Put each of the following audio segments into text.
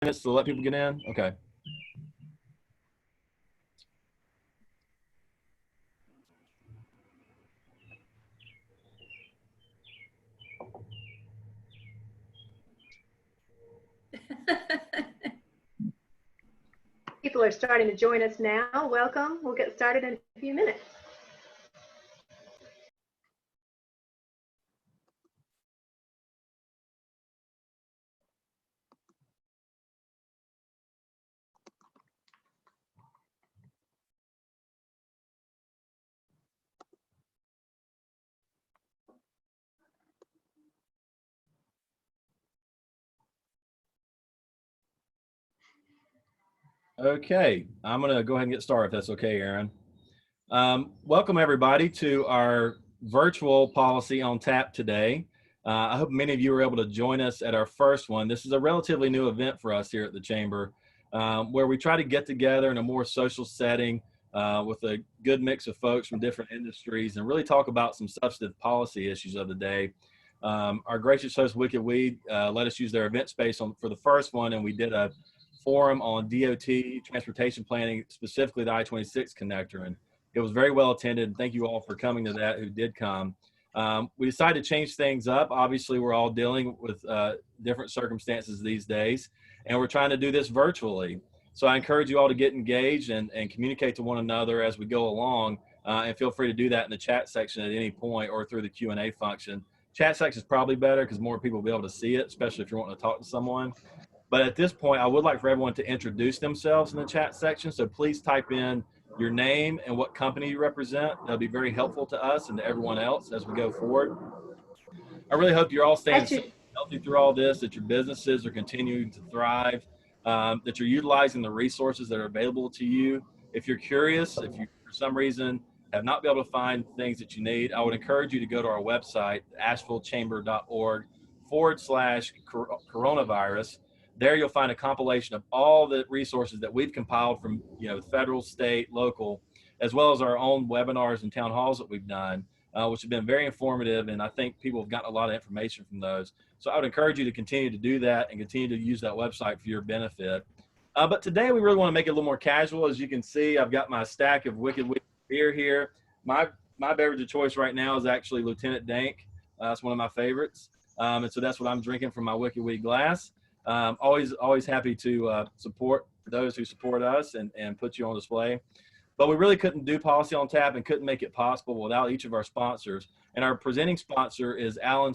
minutes to let people get in? Okay. People are starting to join us now. Welcome. We'll get started in a few minutes. Okay, I'm going to go ahead and get started if that's okay, Aaron. Welcome everybody to our virtual policy on tap today. I hope many of you were able to join us at our first one. This is a relatively new event for us here at the Chamber, where we try to get together in a more social setting with a good mix of folks from different industries and really talk about some substantive policy issues of the day. Our gracious host, Wicked Weed, let us use their event space for the first one, and we did a forum on DOT transportation planning, specifically the I-26 connector, and it was very well attended. Thank you all for coming to that who did come. We decided to change things up. Obviously, we're all dealing with different circumstances these days, and we're trying to do this virtually. So I encourage you all to get engaged and communicate to one another as we go along, and feel free to do that in the chat section at any point or through the Q&A function. Chat section is probably better because more people will be able to see it, especially if you're wanting to talk to someone. But at this point, I would like for everyone to introduce themselves in the chat section. So please type in your name and what company you represent. That'll be very helpful to us and to everyone else as we go forward. I really hope you're all staying healthy through all this, that your businesses are continuing to thrive, that you're utilizing the resources that are available to you. If you're curious, if you, for some reason, have not been able to find things that you need, I would encourage you to go to our website, ashevillechamber.org/coronavirus. There you'll find a compilation of all the resources that we've compiled from, federal, state, local, as well as our own webinars and town halls that we've done, which have been very informative. And I think people have gotten a lot of information from those. So I would encourage you to continue to do that and continue to use that website for your benefit. But today we really want to make it a little more casual. As you can see, I've got my stack of Wicked Weed beer here. My beverage of choice right now is actually Lieutenant Dank. That's one of my favorites. And so that's what I'm drinking from my Wicked Weed glass. Always happy to support those who support us and put you on display. But we really couldn't do Policy on Tap and couldn't make it possible without each of our sponsors. And our presenting sponsor is Stahl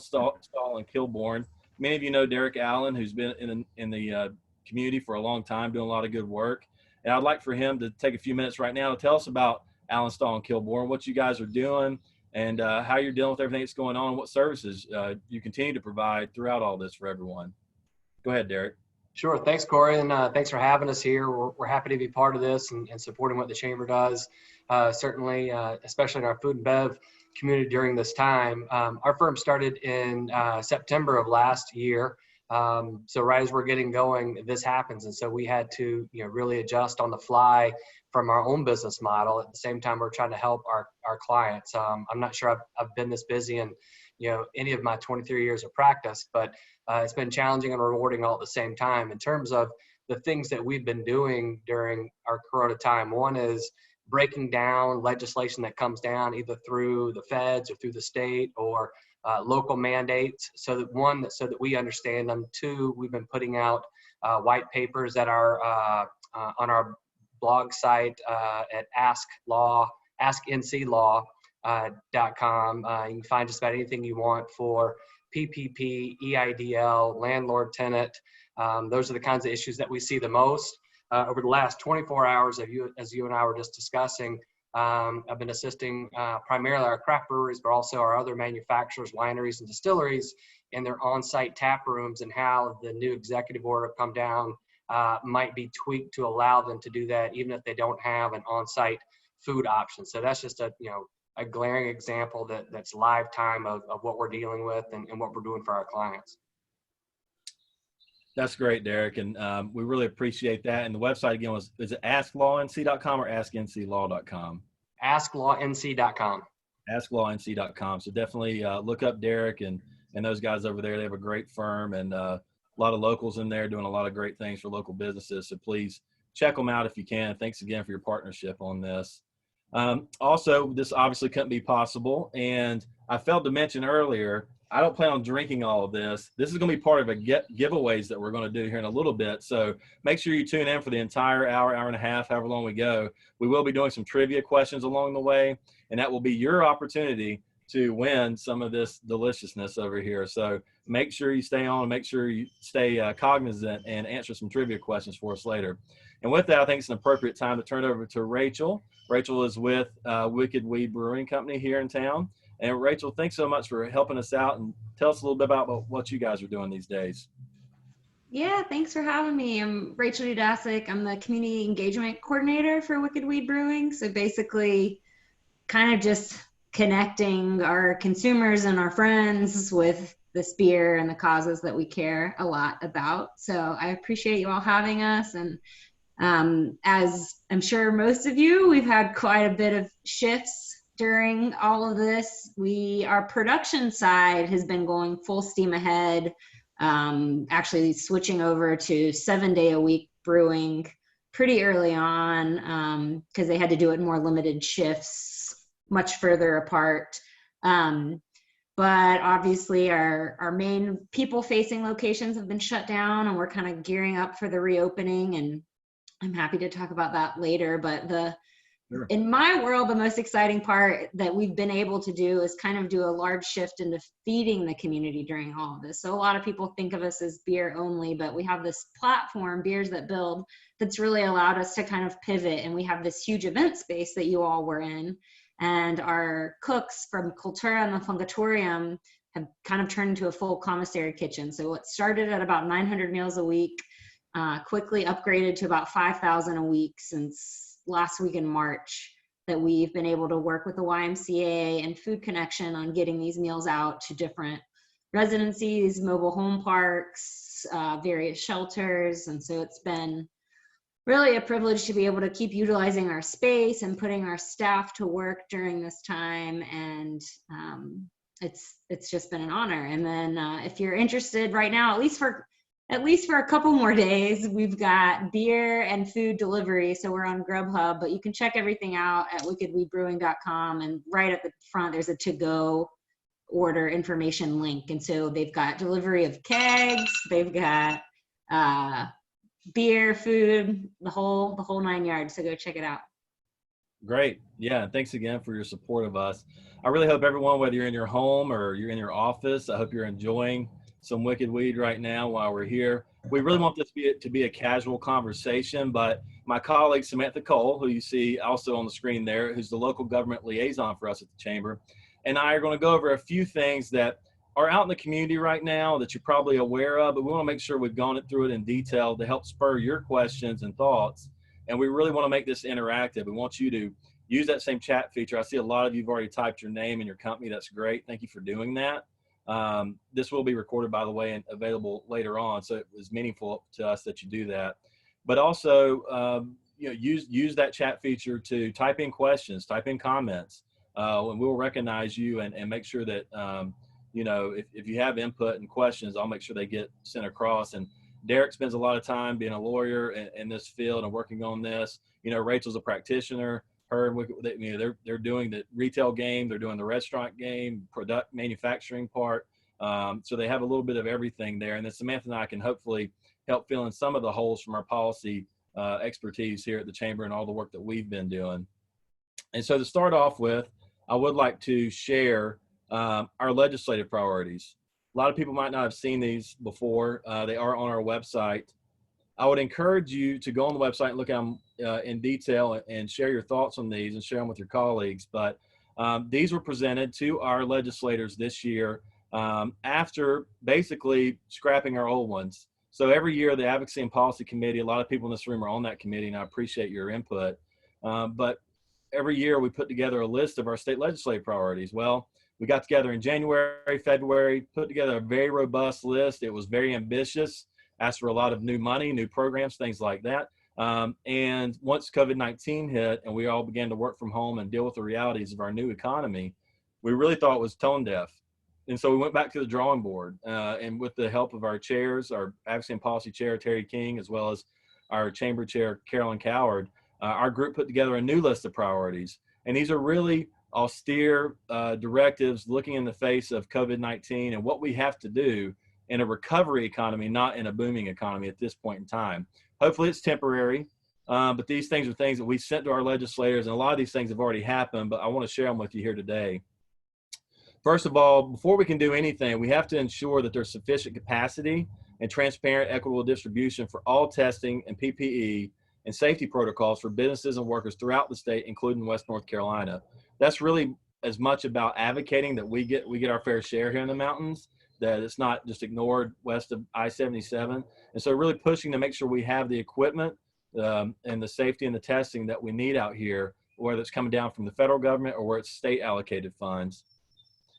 and Kilbourne. Many of you know Derek Allen, who's been in the community for a long time, doing a lot of good work. And I'd like for him to take a few minutes right now to tell us about Stahl and Kilbourne, what you guys are doing, and how you're dealing with everything that's going on, and what services you continue to provide throughout all this for everyone. Go ahead, Derek. Sure. Thanks, Corey, and thanks for having us here. We're happy to be part of this and supporting what the Chamber does, certainly, especially in our food and bev community during this time. Our firm started in September of last year. So right as we're getting going, this happens. And so we had to really adjust on the fly from our own business model. At the same time, we're trying to help our clients. I'm not sure I've been this busy in any of my 23 years of practice, but it's been challenging and rewarding all at the same time. In terms of the things that we've been doing during our Corona time, one is breaking down legislation that comes down either through the feds or through the state or local mandates, so that we understand them. Two, we've been putting out white papers that are on our blog site at asknclaw.com. You can find just about anything you want for PPP, EIDL, landlord tenant. Those are the kinds of issues that we see the most. Over the last 24 hours, as you and I were just discussing, I've been assisting primarily our craft breweries, but also our other manufacturers, wineries, and distilleries in their on-site tap rooms, and how the new executive order come down might be tweaked to allow them to do that, even if they don't have an on-site food option. So that's just a glaring example that's live time of what we're dealing with and what we're doing for our clients. That's great, Derek, and we really appreciate that. And the website again is it asklawnc.com or asknclaw.com? Asklawnc.com. Asklawnc.com. So definitely look up Derek and those guys over there. They have a great firm, and a lot of locals in there doing a lot of great things for local businesses. So please check them out if you can. Thanks again for your partnership on this. Also, this obviously couldn't be possible. And I failed to mention earlier, I don't plan on drinking all of this. This is going to be part of a giveaways that we're going to do here in a little bit. So make sure you tune in for the entire hour, hour and a half, however long we go. We will be doing some trivia questions along the way, and that will be your opportunity to win some of this deliciousness over here. So make sure you stay on and make sure you stay cognizant and answer some trivia questions for us later. And with that, I think it's an appropriate time to turn it over to Rachel. Rachel is with Wicked Weed Brewing Company here in town. And Rachel, thanks so much for helping us out, and tell us a little bit about what you guys are doing these days. Yeah, thanks for having me. I'm Rachel Dudasic. I'm the community engagement coordinator for Wicked Weed Brewing. So basically kind of just connecting our consumers and our friends with this beer and the causes that we care a lot about. So I appreciate you all having us. And as I'm sure most of you, we've had quite a bit of shifts during all of this. Our production side has been going full steam ahead, actually switching over to 7-day-a-week brewing pretty early on because they had to do it in more limited shifts, much further apart. But obviously our main people-facing locations have been shut down, and we're kind of gearing up for the reopening, and I'm happy to talk about that later. But Sure. In my world, the most exciting part that we've been able to do is kind of do a large shift into feeding the community during all of this. So a lot of people think of us as beer only, but we have this platform, Beers That Build, that's really allowed us to kind of pivot. And we have this huge event space that you all were in. And our cooks from Cultura and the Fungatorium have kind of turned into a full commissary kitchen. So what started at about 900 meals a week, quickly upgraded to about 5,000 a week since last week in March, that we've been able to work with the YMCA and Food Connection on getting these meals out to different residencies, mobile home parks, various shelters. And so it's been really a privilege to be able to keep utilizing our space and putting our staff to work during this time. And it's just been an honor. And then if you're interested right now, at least for a couple more days, we've got beer and food delivery. So we're on Grubhub, but you can check everything out at wickedweedbrewing.com. And right at the front, there's a to-go order information link. And so they've got delivery of kegs, they've got beer, food, the whole 9 yards. So go check it out. Great. Yeah. Thanks again for your support of us. I really hope everyone, whether you're in your home or you're in your office, I hope you're enjoying some Wicked Weed right now while we're here. We really want this to be a casual conversation, but my colleague Samantha Cole, who you see also on the screen there, who's the local government liaison for us at the Chamber, and I are going to go over a few things that are out in the community right now that you're probably aware of, but we want to make sure we've gone through it in detail to help spur your questions and thoughts. And we really want to make this interactive. We want you to use that same chat feature. I see a lot of you have already typed your name and your company. That's great. Thank you for doing that. This will be recorded, by the way, and available later on. So it was meaningful to us that you do that. But also, use that chat feature to type in questions, type in comments, and we'll recognize you and make sure that, if you have input and questions, I'll make sure they get sent across. And Derek spends a lot of time being a lawyer in this field and working on this. Rachel's a practitioner. They're doing the retail game, they're doing the restaurant game, product manufacturing part. So they have a little bit of everything there. And then Samantha and I can hopefully help fill in some of the holes from our policy expertise here at the Chamber and all the work that we've been doing. And so to start off with, I would like to share our legislative priorities. A lot of people might not have seen these before. They are on our website. I would encourage you to go on the website and look at them in detail and share your thoughts on these and share them with your colleagues. But these were presented to our legislators this year after basically scrapping our old ones. So every year, the Advocacy and Policy Committee, a lot of people in this room are on that committee, and I appreciate your input. But every year, we put together a list of our state legislative priorities. Well, we got together in January, February, put together a very robust list. It was very ambitious. Asked for a lot of new money, new programs, things like that. And once COVID-19 hit and we all began to work from home and deal with the realities of our new economy, we really thought it was tone deaf. And so we went back to the drawing board, and with the help of our chairs, our advocacy and policy chair, Terry King, as well as our chamber chair, Carolyn Coward, our group put together a new list of priorities. And these are really austere directives looking in the face of COVID-19 and what we have to do in a recovery economy, not in a booming economy at this point in time. Hopefully it's temporary, but these things are things that we sent to our legislators, and a lot of these things have already happened, but I want to share them with you here today. First of all, before we can do anything, we have to ensure that there's sufficient capacity and transparent, equitable distribution for all testing and PPE and safety protocols for businesses and workers throughout the state, including West North Carolina. That's really as much about advocating that we get our fair share here in the mountains, that it's not just ignored west of I-77. And so really pushing to make sure we have the equipment and the safety and the testing that we need out here, whether it's coming down from the federal government or where it's state allocated funds.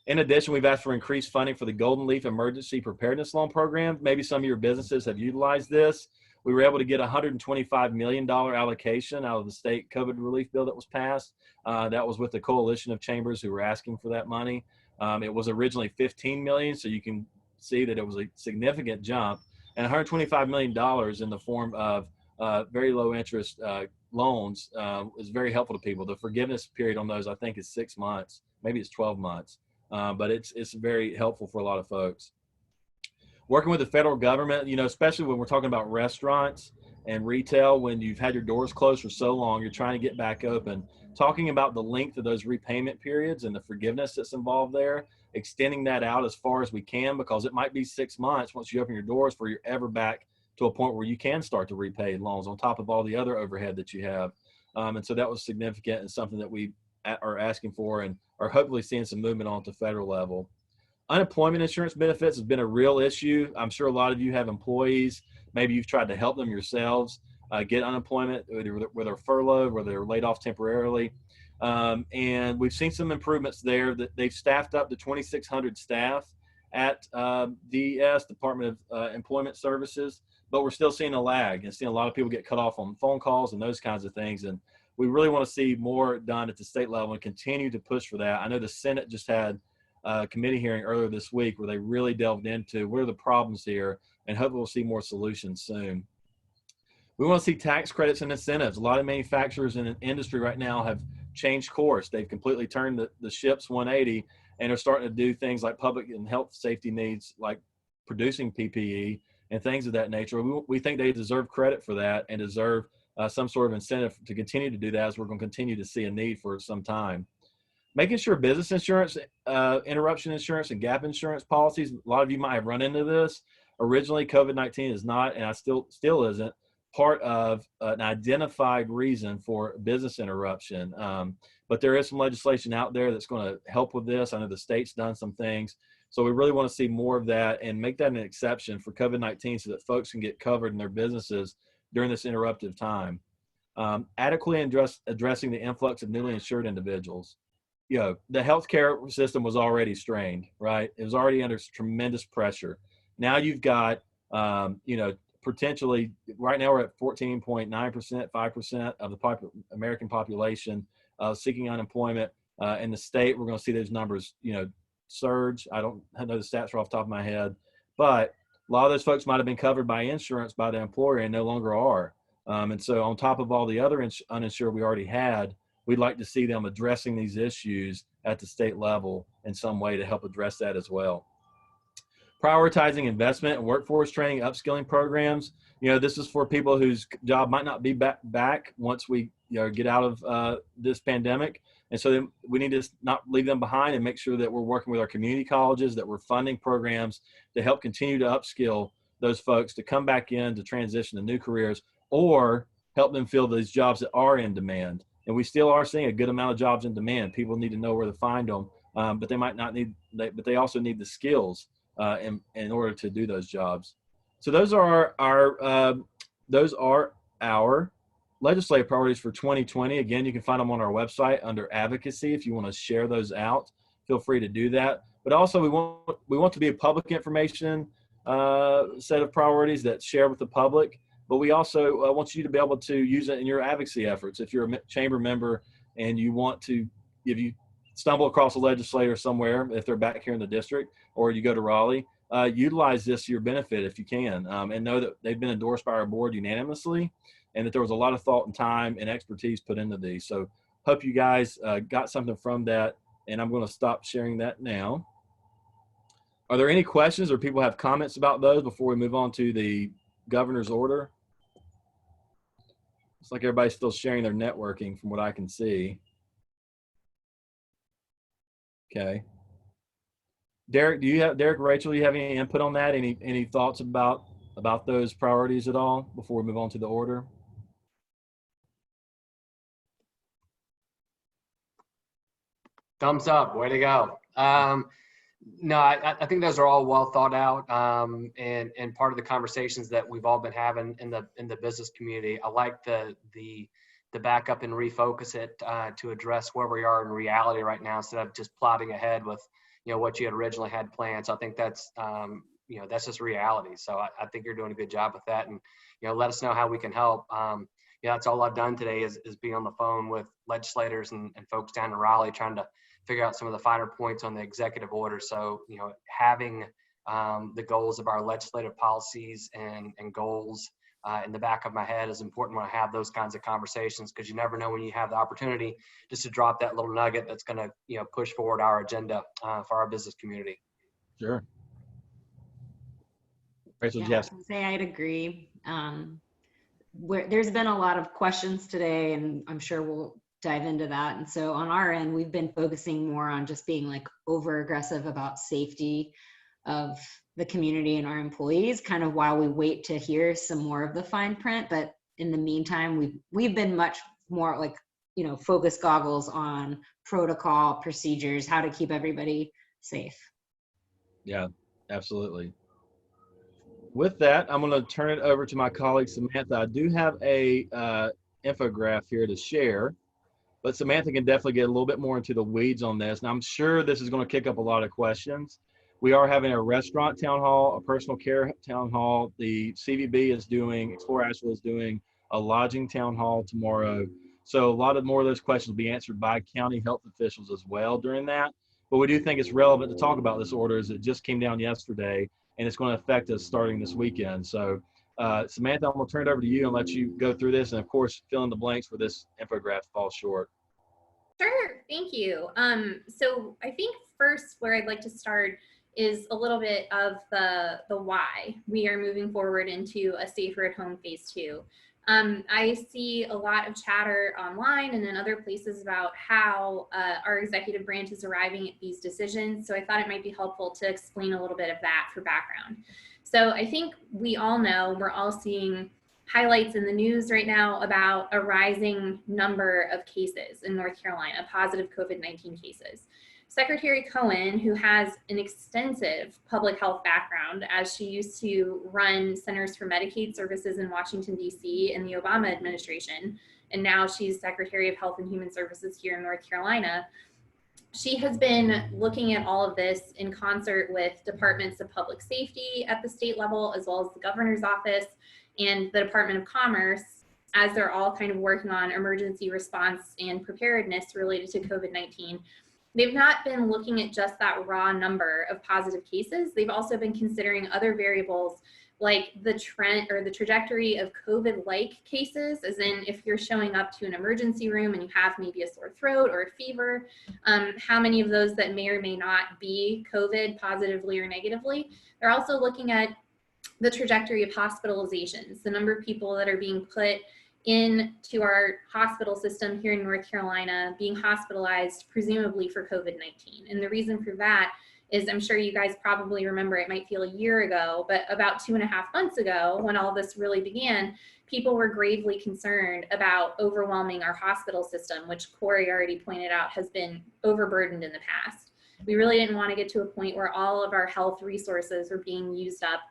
In addition, we've asked for increased funding for the Golden Leaf Emergency Preparedness Loan Program. Maybe some of your businesses have utilized this. We were able to get a $125 million allocation out of the state COVID relief bill that was passed. That was with the coalition of chambers who were asking for that money. It was originally $15 million, so you can see that it was a significant jump. And $125 million in the form of very low interest loans is very helpful to people. The forgiveness period on those, I think, is 6 months. Maybe it's 12 months. But it's very helpful for a lot of folks. Working with the federal government, especially when we're talking about restaurants and retail, when you've had your doors closed for so long, you're trying to get back open. Talking about the length of those repayment periods and the forgiveness that's involved there, extending that out as far as we can, because it might be 6 months once you open your doors before you're ever back to a point where you can start to repay loans on top of all the other overhead that you have. And so that was significant and something that we are asking for and are hopefully seeing some movement on at the federal level. Unemployment insurance benefits has been a real issue. I'm sure a lot of you have employees. Maybe you've tried to help them yourselves get unemployment, whether they're furloughed, whether they're laid off temporarily. And we've seen some improvements there. That they've staffed up to 2,600 staff at DES, Department of Employment Services, but we're still seeing a lag and seeing a lot of people get cut off on phone calls and those kinds of things. And we really want to see more done at the state level and continue to push for that. I know the Senate just had a committee hearing earlier this week where they really delved into what are the problems here, and hopefully we'll see more solutions soon. We want to see tax credits and incentives. A lot of manufacturers in the industry right now have changed course. They've completely turned the ships 180 and are starting to do things like public and health safety needs, like producing PPE and things of that nature. We think they deserve credit for that and deserve some sort of incentive to continue to do that, as we're going to continue to see a need for some time. Making sure business insurance, interruption insurance, and gap insurance policies, a lot of you might have run into this. Originally, COVID-19 is not, and still isn't, part of an identified reason for business interruption. But there is some legislation out there that's going to help with this. I know the state's done some things. So we really want to see more of that and make that an exception for COVID-19 so that folks can get covered in their businesses during this interruptive time. Adequately addressing the influx of newly insured individuals. The healthcare system was already strained, right? It was already under tremendous pressure. Now you've got, potentially, right now we're at 14.9%, 5% of the American population seeking unemployment. In the state, we're going to see those numbers, surge. I don't know the stats are off the top of my head, but a lot of those folks might have been covered by insurance by the employer and no longer are. And so on top of all the other uninsured we already had, we'd like to see them addressing these issues at the state level in some way to help address that as well. Prioritizing investment and workforce training, upskilling programs. This is for people whose job might not be back once we get out of this pandemic. And so we need to not leave them behind and make sure that we're working with our community colleges, that we're funding programs to help continue to upskill those folks to come back in to transition to new careers or help them fill these jobs that are in demand. And we still are seeing a good amount of jobs in demand. People need to know where to find them, but they might not need, but they also need the skills in order to do those jobs. So those are our legislative priorities for 2020. Again, you can find them on our website under advocacy. If you want to share those out, feel free to do that. But also we want to be a public information set of priorities that's shared with the public. But we also want you to be able to use it in your advocacy efforts. If you're a chamber member and you want to, if you stumble across a legislator somewhere, if they're back here in the district, or you go to Raleigh, utilize this to your benefit if you can, and know that they've been endorsed by our board unanimously, and that there was a lot of thought and time and expertise put into these. So hope you guys got something from that, and I'm going to stop sharing that now. Are there any questions or people have comments about those before we move on to the governor's order? It's like everybody's still sharing their networking from what I can see. Okay. Derek, Rachel, do you have any input on that? Any thoughts about those priorities at all before we move on to the order? Thumbs up, way to go. No, I think those are all well thought out, and part of the conversations that we've all been having in the business community. I like the back up and refocus it to address where we are in reality right now, instead of just plotting ahead with what you had originally had planned. So I think that's that's just reality. So I think you're doing a good job with that, and let us know how we can help. That's all I've done today is be on the phone with legislators and folks down in Raleigh, trying to figure out some of the finer points on the executive order. So, having the goals of our legislative policies and goals in the back of my head is important when I have those kinds of conversations, because you never know when you have the opportunity just to drop that little nugget that's going to, push forward our agenda for our business community. Sure. Rachel, Yeah, yes. I'd agree. There's been a lot of questions today, and I'm sure we'll dive into that. And so on our end, we've been focusing more on just being like over aggressive about safety of the community and our employees, kind of while we wait to hear some more of the fine print. But in the meantime, we've been much more like, focus goggles on protocol, procedures, how to keep everybody safe. Yeah, absolutely. With that, I'm going to turn it over to my colleague, Samantha. I do have a infographic here to share, but Samantha can definitely get a little bit more into the weeds on this. And I'm sure this is going to kick up a lot of questions. We are having a restaurant town hall, a personal care town hall. The CVB is doing, Explore Asheville is doing a lodging town hall tomorrow. So a lot more of those questions will be answered by county health officials as well during that. But we do think it's relevant to talk about this order, as it just came down yesterday, and it's going to affect us starting this weekend. So Samantha, I'm going to turn it over to you and let you go through this, and of course, fill in the blanks where this infographic falls short. Sure, thank you. So I think first where I'd like to start is a little bit of the why we are moving forward into a safer at home phase 2. I see a lot of chatter online and in other places about how our executive branch is arriving at these decisions. So I thought it might be helpful to explain a little bit of that for background. So I think we all know, we're all seeing highlights in the news right now about a rising number of cases in North Carolina, positive COVID-19 cases. Secretary Cohen, who has an extensive public health background, as she used to run Centers for Medicaid Services in Washington, D.C. in the Obama administration, and now she's Secretary of Health and Human Services here in North Carolina, she has been looking at all of this in concert with departments of public safety at the state level, as well as the governor's office and the Department of Commerce, as they're all kind of working on emergency response and preparedness related to COVID-19. They've not been looking at just that raw number of positive cases. They've also been considering other variables like the trend or the trajectory of COVID-like cases, as in if you're showing up to an emergency room and you have maybe a sore throat or a fever, how many of those that may or may not be COVID positively or negatively. They're also looking at the trajectory of hospitalizations, the number of people that are being put into our hospital system here in North Carolina being hospitalized, presumably for COVID-19. And the reason for that is, I'm sure you guys probably remember, it might feel a year ago, but about 2.5 months ago, when all this really began, people were gravely concerned about overwhelming our hospital system, which Corey already pointed out has been overburdened in the past. We really didn't want to get to a point where all of our health resources were being used up.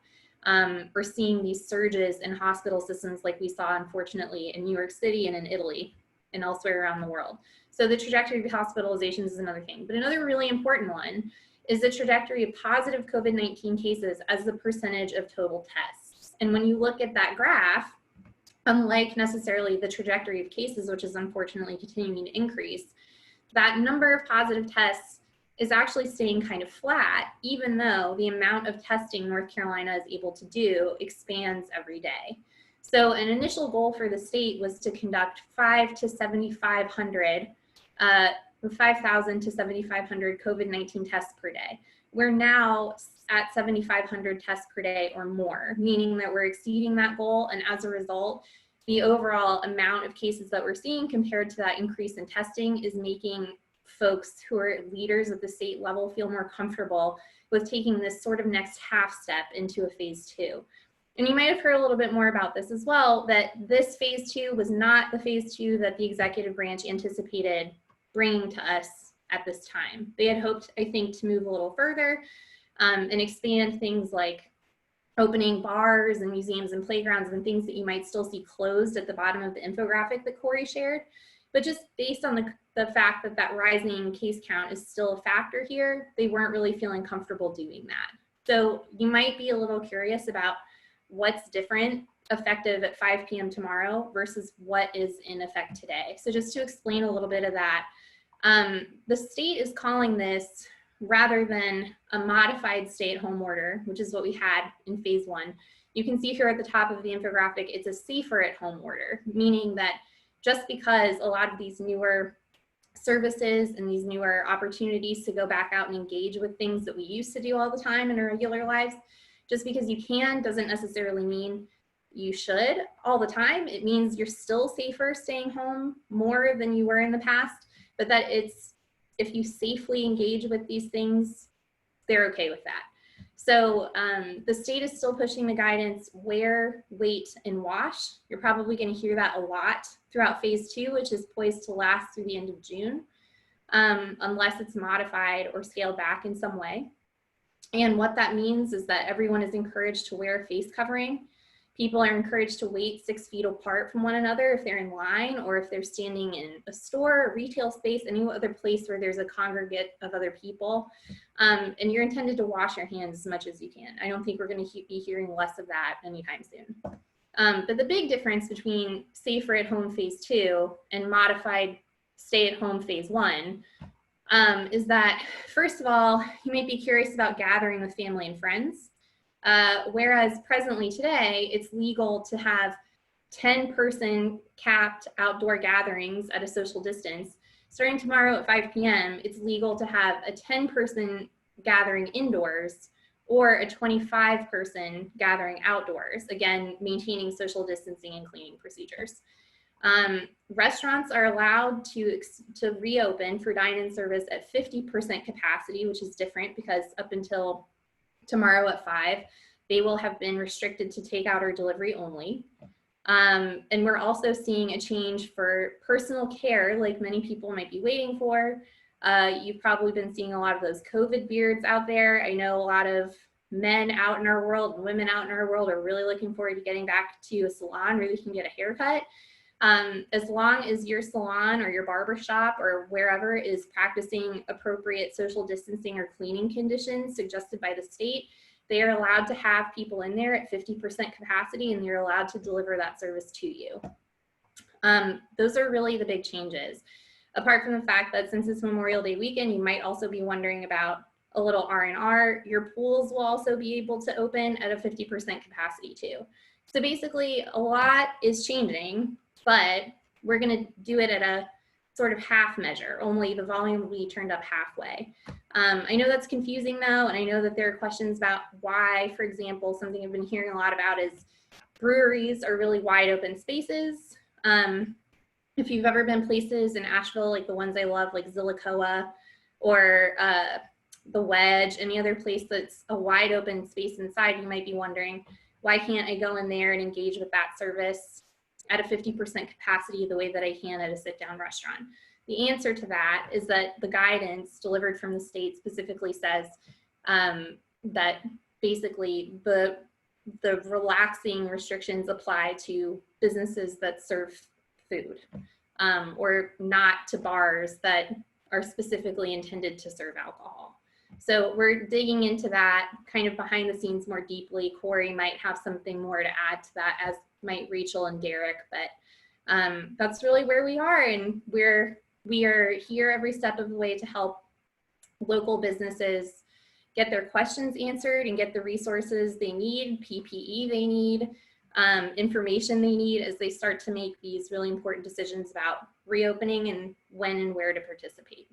We're seeing these surges in hospital systems like we saw, unfortunately, in New York City and in Italy and elsewhere around the world. So the trajectory of hospitalizations is another thing. But another really important one is the trajectory of positive COVID-19 cases as the percentage of total tests. And when you look at that graph, unlike necessarily the trajectory of cases, which is unfortunately continuing to increase, that number of positive tests is actually staying kind of flat, even though the amount of testing North Carolina is able to do expands every day. So an initial goal for the state was to conduct 5,000 to 7,500 COVID-19 tests per day. We're now at 7,500 tests per day or more, meaning that we're exceeding that goal. And as a result, the overall amount of cases that we're seeing compared to that increase in testing is making folks who are leaders at the state level feel more comfortable with taking this sort of next half step into a phase 2. And you might have heard a little bit more about this as well, that this phase 2 was not the phase 2 that the executive branch anticipated bringing to us at this time. They had hoped, I think, to move a little further and expand things like opening bars and museums and playgrounds and things that you might still see closed at the bottom of the infographic that Corey shared. But just based on the fact that that rising case count is still a factor here, they weren't really feeling comfortable doing that. So you might be a little curious about what's different effective at 5 p.m. tomorrow versus what is in effect today. So just to explain a little bit of that, the state is calling this, rather than a modified stay-at-home order, which is what we had in phase 1, you can see here at the top of the infographic, it's a safer at home order, meaning that just because a lot of these newer services and these newer opportunities to go back out and engage with things that we used to do all the time in our regular lives, just because you can doesn't necessarily mean you should all the time. It means you're still safer staying home more than you were in the past, but that it's, if you safely engage with these things, they're okay with that. So the state is still pushing the guidance, wear, wait, and wash. You're probably going to hear that a lot throughout phase 2, which is poised to last through the end of June, unless it's modified or scaled back in some way. And what that means is that everyone is encouraged to wear a face covering. People are encouraged to wait 6 feet apart from one another if they're in line or if they're standing in a store, a retail space, any other place where there's a congregate of other people. And you're intended to wash your hands as much as you can. I don't think we're going to be hearing less of that anytime soon. But the big difference between safer at home phase 2 and modified stay at home phase 1 is that, first of all, you might be curious about gathering with family and friends. Whereas presently today, it's legal to have 10-person capped outdoor gatherings at a social distance. Starting tomorrow at 5 p.m., it's legal to have a 10-person gathering indoors or a 25-person gathering outdoors, again, maintaining social distancing and cleaning procedures. Restaurants are allowed to reopen for dine-in service at 50% capacity, which is different because up until tomorrow at 5, they will have been restricted to takeout or delivery only. And we're also seeing a change for personal care, like many people might be waiting for. You've probably been seeing a lot of those COVID beards out there. I know a lot of men out in our world and women out in our world are really looking forward to getting back to a salon where they can get a haircut. As long as your salon or your barber shop or wherever is practicing appropriate social distancing or cleaning conditions suggested by the state, they are allowed to have people in there at 50% capacity and you're allowed to deliver that service to you. Those are really the big changes. Apart from the fact that since it's Memorial Day weekend, you might also be wondering about a little R&R. Your pools will also be able to open at a 50% capacity too. So basically a lot is changing, but we're going to do it at a sort of half measure, only the volume will be turned up halfway. I know that's confusing though, and I know that there are questions about why, for example, something I've been hearing a lot about is breweries are really wide open spaces. If you've ever been places in Asheville, like the ones I love, like Zillicoa or the Wedge, any other place that's a wide open space inside, you might be wondering, why can't I go in there and engage with that service at a 50% capacity the way that I can at a sit-down restaurant? The answer to that is that the guidance delivered from the state specifically says that basically the relaxing restrictions apply to businesses that serve food or not to bars that are specifically intended to serve alcohol. So we're digging into that kind of behind the scenes more deeply. Corey might have something more to add to that, as might Rachel and Derek, but that's really where we are, and we're We are here every step of the way to help local businesses get their questions answered and get the resources they need, PPE they need, information they need as they start to make these really important decisions about reopening and when and where to participate.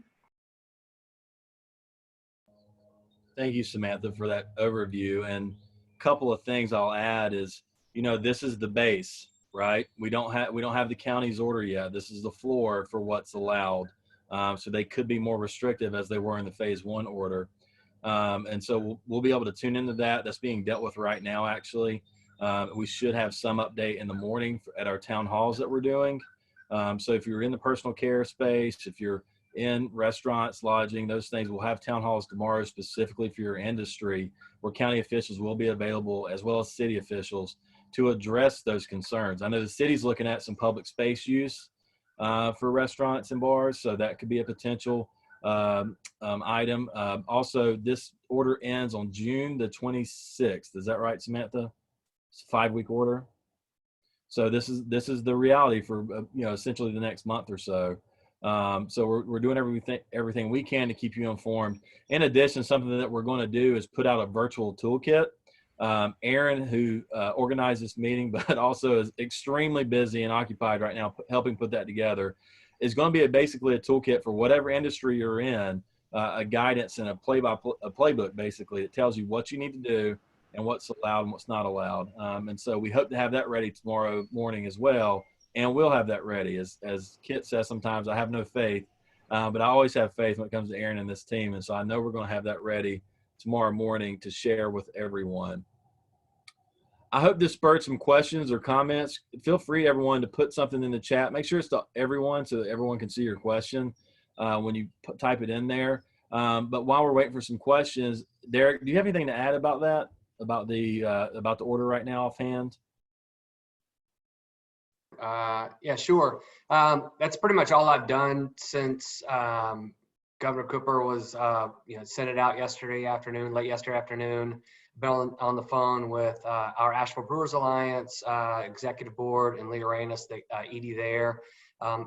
Thank you, Samantha, for that overview. And a couple of things I'll add is, this is the base, right? We don't have the county's order yet. This is the floor for what's allowed. So they could be more restrictive as they were in the phase 1 order. And so we'll be able to tune into that. That's being dealt with right now, actually. We should have some update in the morning at our town halls that we're doing. So if you're in the personal care space, if you're in restaurants, lodging, those things, we'll have town halls tomorrow specifically for your industry, where county officials will be available, as well as city officials, to address those concerns. I know the city's looking at some public space use for restaurants and bars, so that could be a potential item. Also, this order ends on June the 26th. Is that right, Samantha? It's a 5-week order. So this is the reality for essentially the next month or so. So we're doing everything we can to keep you informed. In addition, something that we're going to do is put out a virtual toolkit. Aaron, who organized this meeting, but also is extremely busy and occupied right now helping put that together, is going to be basically a toolkit for whatever industry you're in, a guidance and a playbook basically that tells you what you need to do and what's allowed and what's not allowed. And so we hope to have that ready tomorrow morning as well. And we'll have that ready. As Kit says, sometimes I have no faith, but I always have faith when it comes to Aaron and this team. And so I know we're going to have that ready tomorrow morning to share with everyone. I hope this spurred some questions or comments. Feel free, everyone, to put something in the chat. Make sure it's to everyone so that everyone can see your question when you type it in there. But while we're waiting for some questions, Derek, do you have anything to add about that, about the order right now offhand? Yeah, sure. That's pretty much all I've done since Governor Cooper was, sent it out late yesterday afternoon. Been on the phone with our Asheville Brewers Alliance executive board and Lee Arenas, the ED there,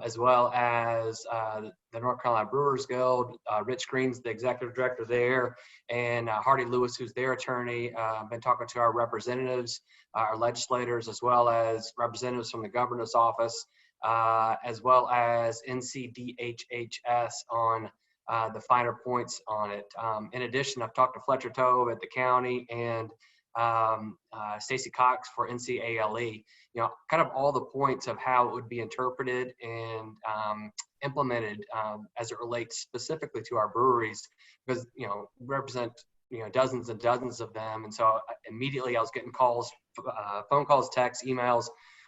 as well as the North Carolina Brewers Guild. Rich Green's the executive director there, and Hardy Lewis, who's their attorney. Been talking to our representatives, our legislators, as well as representatives from the governor's office, as well as NCDHHS on the finer points on it. In addition, I've talked to Fletcher Tove at the county and Stacy Cox for NCALE, kind of all the points of how it would be interpreted and implemented as it relates specifically to our breweries, because, we represent, dozens and dozens of them. And so immediately I was getting calls, phone calls, texts, emails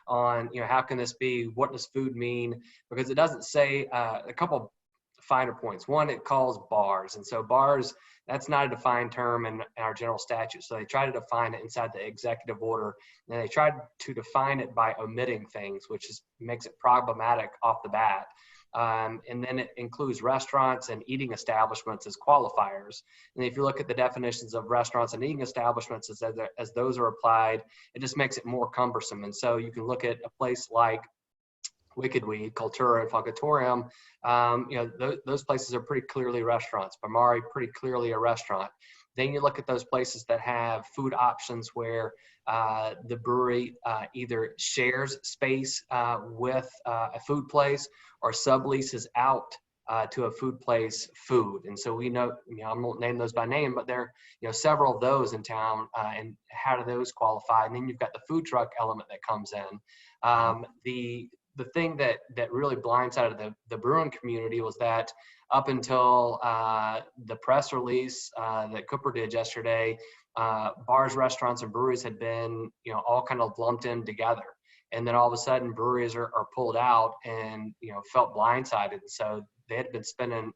on, how can this be? What does food mean? Because it doesn't say a couple finer points. One, it calls bars. And so bars, that's not a defined term in our general statute. So they try to define it inside the executive order. And they tried to define it by omitting things, which makes it problematic off the bat. And then it includes restaurants and eating establishments as qualifiers. And if you look at the definitions of restaurants and eating establishments as those are applied, it just makes it more cumbersome. And so you can look at a place like Wicked Weed, Cultura, and Funkatorium. Those places are pretty clearly restaurants. Bamari, pretty clearly a restaurant. Then you look at those places that have food options where the brewery either shares space with a food place or subleases out to a food place food. And so we know, I won't name those by name, but there are several of those in town, and how do those qualify? And then you've got the food truck element that comes in. The thing that really blindsided the brewing community was that up until the press release that Cooper did yesterday, bars, restaurants, and breweries had been, all kind of lumped in together. And then all of a sudden breweries are pulled out and, felt blindsided. So they had been spending,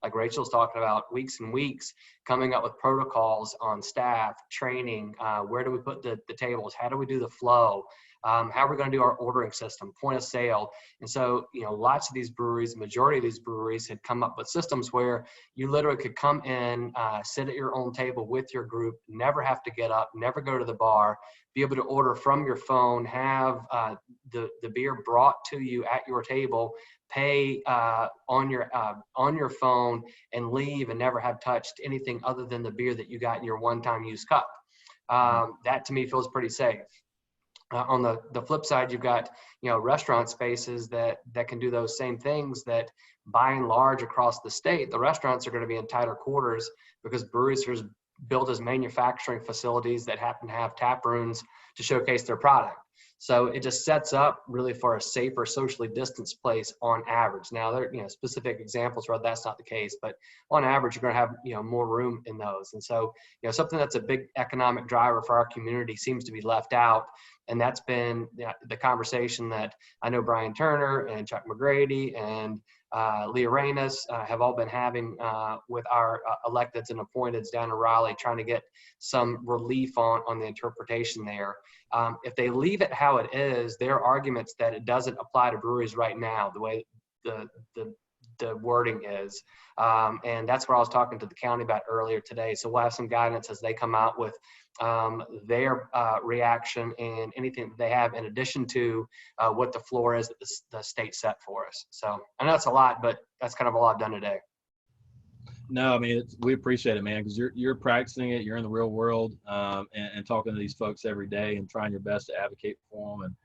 like Rachel's talking about, weeks and weeks coming up with protocols on staff, training, where do we put the tables? How do we do the flow? How are we going to do our ordering system, point of sale? And so, lots of these breweries, majority of these breweries had come up with systems where you literally could come in, sit at your own table with your group, never have to get up, never go to the bar, be able to order from your phone, have the beer brought to you at your table, pay on your phone, and leave and never have touched anything other than the beer that you got in your one-time use cup. That to me feels pretty safe. On the flip side, you've got restaurant spaces that can do those same things, that by and large across the state, the restaurants are going to be in tighter quarters because breweries are built as manufacturing facilities that happen to have tap rooms to showcase their product. So it just sets up really for a safer, socially distanced place on average. Now there are specific examples where that's not the case, but on average you're going to have more room in those. And so something that's a big economic driver for our community seems to be left out. And that's been the conversation that I know Brian Turner and Chuck McGrady and Leah Reynes have all been having with our electeds and appointeds down in Raleigh, trying to get some relief on the interpretation there. If they leave it how it is, there are arguments that it doesn't apply to breweries right now, the way the wording is. And that's what I was talking to the county about earlier today. So we'll have some guidance as they come out with their reaction and anything that they have in addition to what the floor is that the state set for us. So I know that's a lot, but that's kind of all I've done today. No, I mean, we appreciate it, man, because you're practicing it, you're in the real world, and talking to these folks every day and trying your best to advocate for them.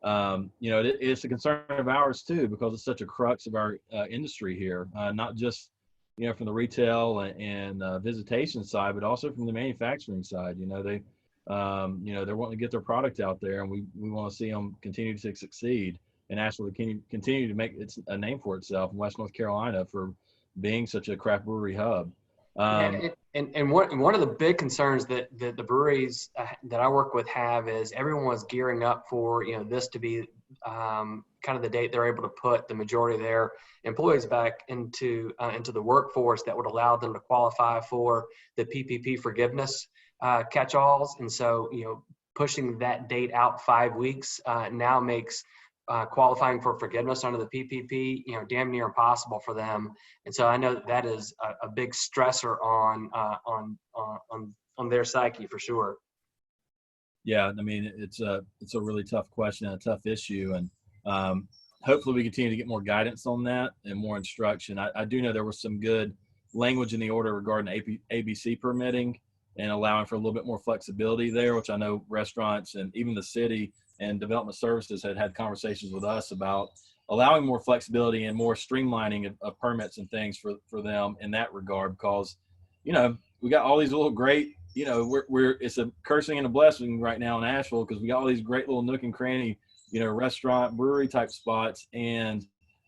And it's a concern of ours too, because it's such a crux of our industry here, not just from the retail and visitation side, but also from the manufacturing side. They're wanting to get their product out there, and we want to see them continue to succeed and actually continue to make a name for itself in West North Carolina for being such a craft brewery hub. And one of the big concerns that the breweries that I work with have is everyone was gearing up for this to be kind of the date they're able to put the majority of their employees back into the workforce that would allow them to qualify for the PPP forgiveness catch-alls. And so pushing that date out 5 weeks now makes qualifying for forgiveness under the PPP, damn near impossible for them. And so I know that is a big stressor on their psyche for sure. Yeah, I mean, it's a really tough question and a tough issue, and hopefully we continue to get more guidance on that and more instruction. I do know there was some good language in the order regarding ABC permitting and allowing for a little bit more flexibility there, which I know restaurants and even the city and development services had conversations with us about allowing more flexibility and more streamlining of permits and things for them in that regard, because we got all these little great it's a cursing and a blessing right now in Asheville, because we got all these great little nook and cranny restaurant brewery type spots, and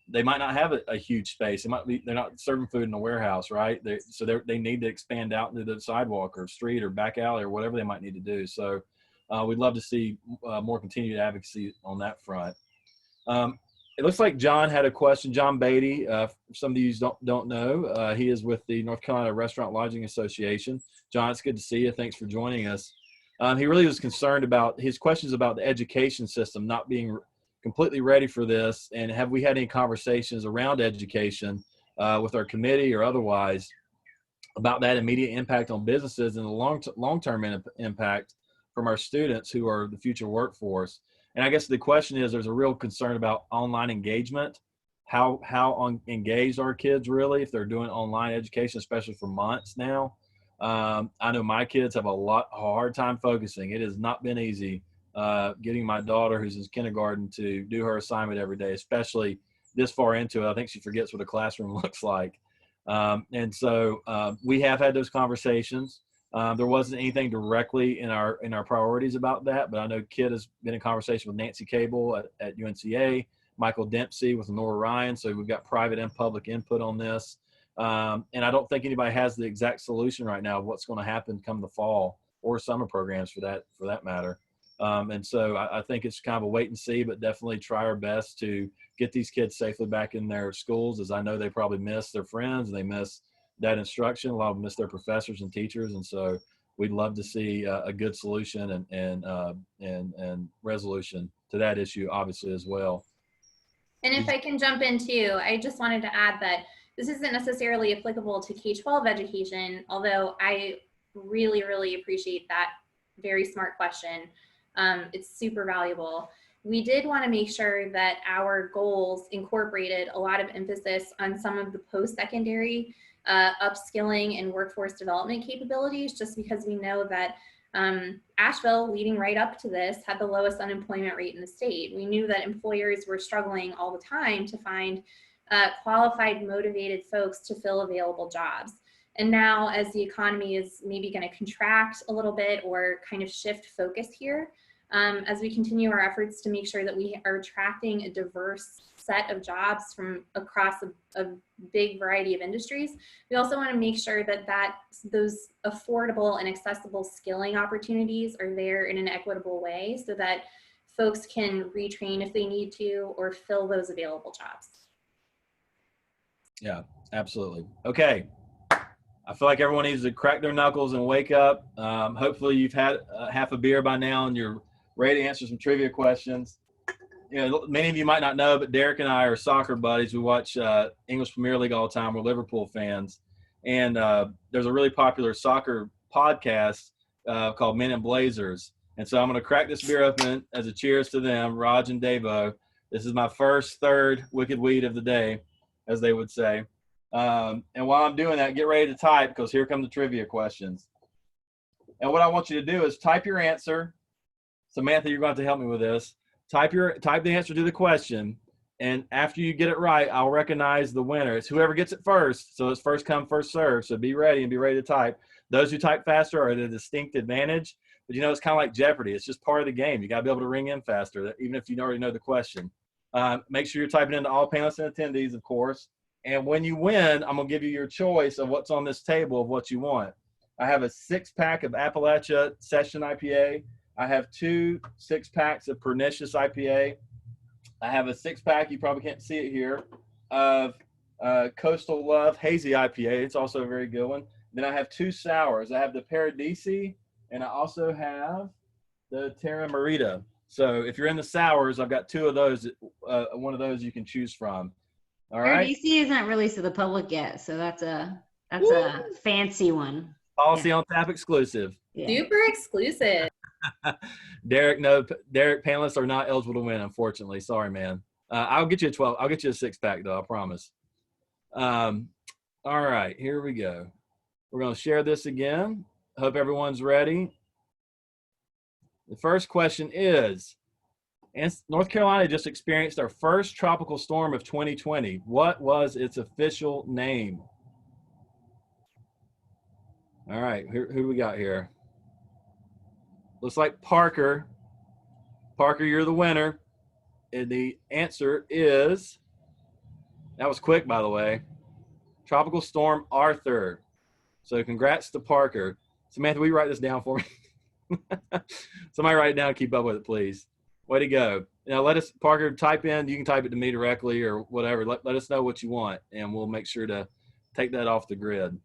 they might not have a huge space. They're not serving food in a warehouse, right? They need to expand out into the sidewalk or street or back alley or whatever they might need to do. So we'd love to see more continued advocacy on that front. It looks like John had a question. John Beatty, for some of you don't know, he is with the North Carolina Restaurant Lodging Association. John, it's good to see you. Thanks for joining us. He really was concerned about his questions about the education system not being completely ready for this, and have we had any conversations around education with our committee or otherwise about that immediate impact on businesses and the long-term impact from our students who are the future workforce. And I guess the question is, there's a real concern about online engagement. How engaged are kids really if they're doing online education, especially for months now? I know my kids have a hard time focusing. It has not been easy getting my daughter, who's in kindergarten, to do her assignment every day, especially this far into it. I think she forgets what a classroom looks like. And so we have had those conversations. There wasn't anything directly in our priorities about that, but I know Kid has been in conversation with Nancy Cable at UNCA, Michael Dempsey with Nora Ryan. So we've got private and public input on this. And I don't think anybody has the exact solution right now of what's going to happen come the fall or summer programs for that matter. And so I think it's kind of a wait and see, but definitely try our best to get these kids safely back in their schools, as I know they probably miss their friends and they miss that instruction. A lot of them miss their professors and teachers. And so we'd love to see a good solution and resolution to that issue, obviously, as well. And if I can jump in too, I just wanted to add that this isn't necessarily applicable to K-12 education, although I really, really appreciate that very smart question. It's super valuable. We did want to make sure that our goals incorporated a lot of emphasis on some of the post-secondary upskilling and workforce development capabilities, just because we know that Asheville, leading right up to this, had the lowest unemployment rate in the state. We knew that employers were struggling all the time to find qualified, motivated folks to fill available jobs. And now, as the economy is maybe going to contract a little bit or kind of shift focus here, as we continue our efforts to make sure that we are attracting a diverse set of jobs from across a big variety of industries, we also want to make sure that those affordable and accessible skilling opportunities are there in an equitable way so that folks can retrain if they need to or fill those available jobs. Yeah, absolutely. Okay. I feel like everyone needs to crack their knuckles and wake up. Hopefully you've had half a beer by now and you're ready to answer some trivia questions. You know, many of you might not know, but Derek and I are soccer buddies. We watch English Premier League all the time. We're Liverpool fans. And there's a really popular soccer podcast called Men in Blazers. And so I'm going to crack this beer open as a cheers to them, Raj and Devo. This is my third Wicked Weed of the day, as they would say. And while I'm doing that, get ready to type because here come the trivia questions. And what I want you to do is type your answer. Samantha, you're going to have to help me with this. Type the answer to the question, and after you get it right, I'll recognize the winner. It's whoever gets it first, so it's first come, first serve. So be ready to type. Those who type faster are at a distinct advantage, but you know, it's kind of like Jeopardy. It's just part of the game. You got to be able to ring in faster, even if you already know the question. Make sure you're typing into all panelists and attendees, of course. And when you win, I'm going to give you your choice of what's on this table of what you want. I have a 6-pack of Appalachia Session IPA. I have 2 6-packs of Pernicious IPA. I have a 6-pack, you probably can't see it here, of Coastal Love Hazy IPA. It's also a very good one. Then I have 2 sours. I have the Paradisi, and I also have the Terra Marita. So if you're in the sours, I've got 2 of those. One of those you can choose from. All right. Paradisi isn't released to the public yet, so that's a fancy one. Policy on Tap exclusive. Yeah. Super exclusive. Derek, panelists are not eligible to win, unfortunately. Sorry, man. I'll get you a 12. I'll get you a 6-pack though, I promise. All right, here we go. We're going to share this again. Hope everyone's ready. The first question is, North Carolina just experienced our first tropical storm of 2020. What was its official name? All right, who do we got here? Looks like Parker. Parker, you're the winner. And the answer is, that was quick, by the way, Tropical Storm Arthur. So congrats to Parker. Samantha, will you write this down for me? Somebody write it down and keep up with it, please. Way to go. Now let us, Parker, type in. You can type it to me directly or whatever. Let us know what you want, and we'll make sure to take that off the grid.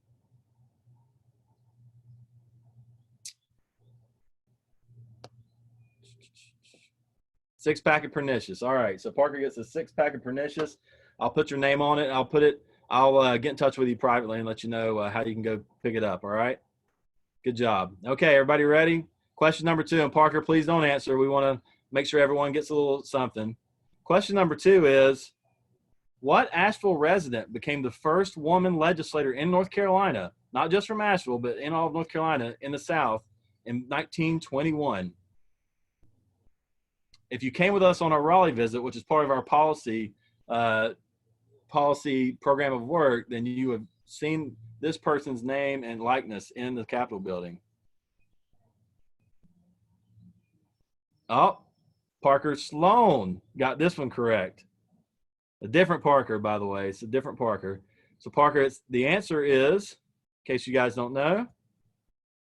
Six-pack of Pernicious. All right, so Parker gets a 6-pack of Pernicious. I'll put your name on it. I'll get in touch with you privately and let you know how you can go pick it up, all right? Good job. Okay, everybody ready? Question number 2, and Parker, please don't answer. We want to make sure everyone gets a little something. Question number 2 is, what Asheville resident became the first woman legislator in North Carolina, not just from Asheville, but in all of North Carolina in the South in 1921? If you came with us on our Raleigh visit, which is part of our policy program of work, then you have seen this person's name and likeness in the Capitol building. Oh, Parker Sloan got this one correct. A different Parker, by the way. It's a different Parker. So Parker, the answer is, in case you guys don't know,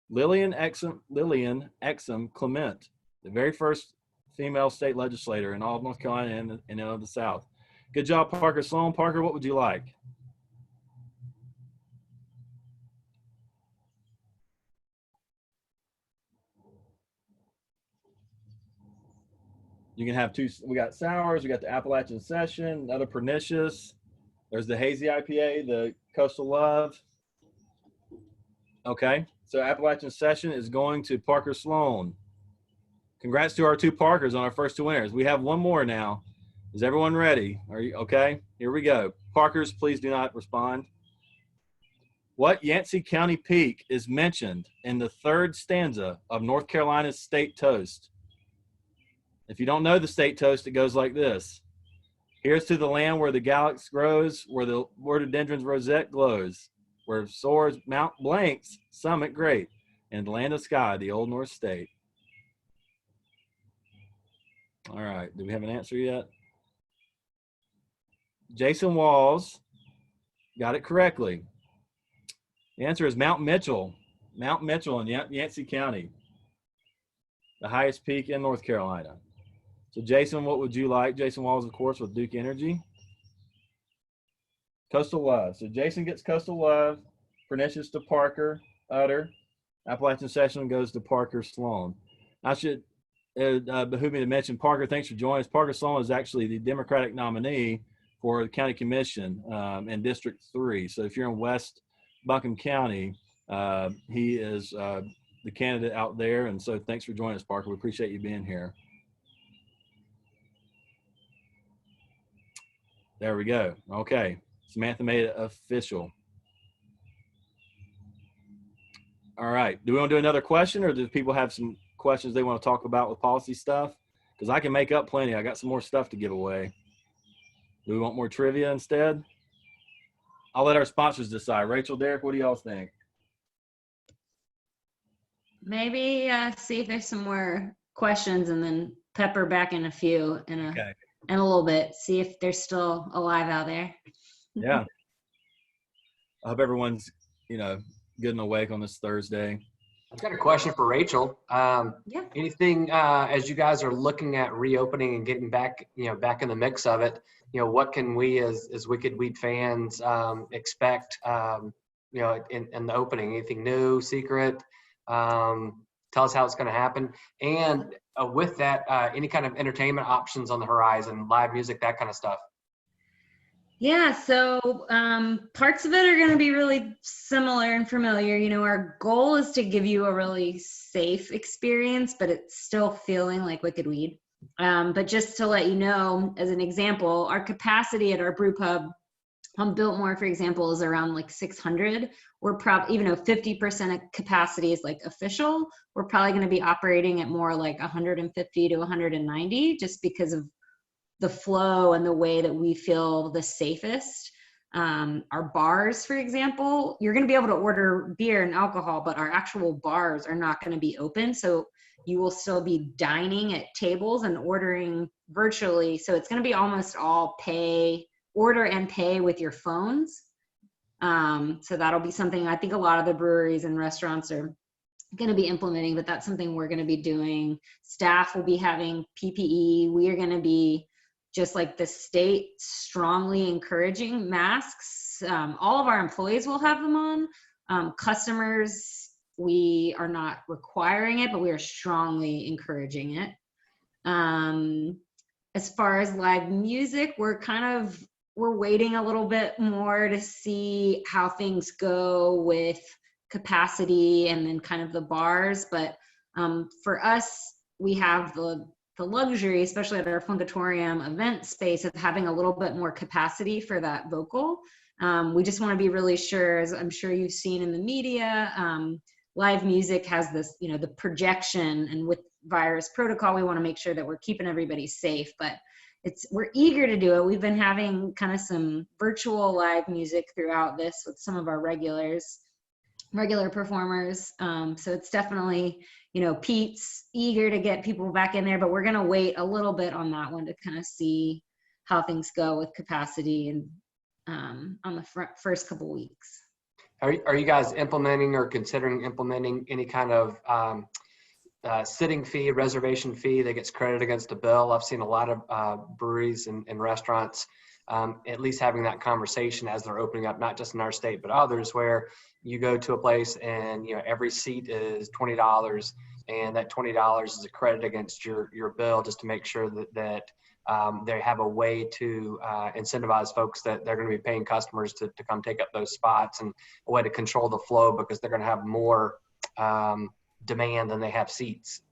Lillian Exum Clement, the very first female state legislator in all of North Carolina and in the South. Good job, Parker Sloan. Parker, what would you like? You can have two. We got sours. We got the Appalachian Session, another Pernicious. There's the Hazy IPA, the Coastal Love. Okay, so Appalachian Session is going to Parker Sloan. Congrats to our two Parkers on our first two winners. We have one more now. Is everyone ready? Are you okay? Here we go. Parkers, please do not respond. What Yancey County peak is mentioned in the third stanza of North Carolina's state toast? If you don't know the state toast, it goes like this. Here's to the land where the galax grows, where the rhododendron's rosette glows, where soars Mount Blank's summit great, and the land of sky, the old North State. All right, do we have an answer yet? Jason Walls got it correctly. The answer is Mount Mitchell. Mount Mitchell in Yancey County, the highest peak in North Carolina. So Jason, what would you like? Jason Walls, of course, with Duke Energy. Coastal Love. So Jason gets Coastal Love. Pernicious to Parker, Utter. Appalachian Session goes to Parker Sloan. I should behoove me to mention Parker. Thanks for joining us. Parker Sloan is actually the Democratic nominee for the county commission in District 3. So if you're in West Buncombe County, he is the candidate out there. And so thanks for joining us, Parker. We appreciate you being here. There we go. Okay. Samantha made it official. All right. Do we want to do another question, or do people have some questions they want to talk about with policy stuff? Because I can make up plenty. I got some more stuff to give away. Do we want more trivia instead? I'll let our sponsors decide. Rachel, Derek, what do y'all think? Maybe see if there's some more questions and then pepper back in a few in a little bit. See if they're still alive out there. Yeah. I hope everyone's, good and awake on this Thursday. I've got a question for Rachel. Yeah. Anything as you guys are looking at reopening and getting back, back in the mix of it, what can we as Wicked Weed fans expect, in the opening? Anything new, secret? Tell us how it's going to happen. And with that, any kind of entertainment options on the horizon, live music, that kind of stuff. Yeah, so parts of it are going to be really similar and familiar. Our goal is to give you a really safe experience, but it's still feeling like Wicked Weed. But just to let you know, as an example, our capacity at our brew pub on Biltmore, for example, is around like 600. We're probably, even though 50% of capacity is like official, we're probably going to be operating at more like 150 to 190, just because of the flow and the way that we feel the safest. Our bars, for example, you're going to be able to order beer and alcohol, but our actual bars are not going to be open. So you will still be dining at tables and ordering virtually. So it's going to be almost all order and pay with your phones. So that'll be something I think a lot of the breweries and restaurants are going to be implementing, but that's something we're going to be doing. Staff will be having PPE. We are going to be, just like the state, strongly encouraging masks. All of our employees will have them on. Customers, we are not requiring it, but we are strongly encouraging it. As far as live music, we're waiting a little bit more to see how things go with capacity and then kind of the bars. But for us, we have the luxury, especially at our Funkatorium event space, of having a little bit more capacity for that vocal. We just want to be really sure, as I'm sure you've seen in the media, live music has this, the projection, and with virus protocol, we want to make sure that we're keeping everybody safe, but we're eager to do it. We've been having kind of some virtual live music throughout this with some of our regular performers. So it's definitely, Pete's eager to get people back in there, but we're going to wait a little bit on that one to kind of see how things go with capacity and on the first couple weeks. Are you guys implementing or considering implementing any kind of sitting fee, reservation fee that gets credited against a bill? I've seen a lot of breweries and restaurants at least having that conversation as they're opening up, not just in our state, but others, where you go to a place and every seat is $20 and that $20 is a credit against your bill, just to make sure that they have a way to incentivize folks that they're going to be paying customers to come take up those spots, and a way to control the flow, because they're going to have more demand than they have seats.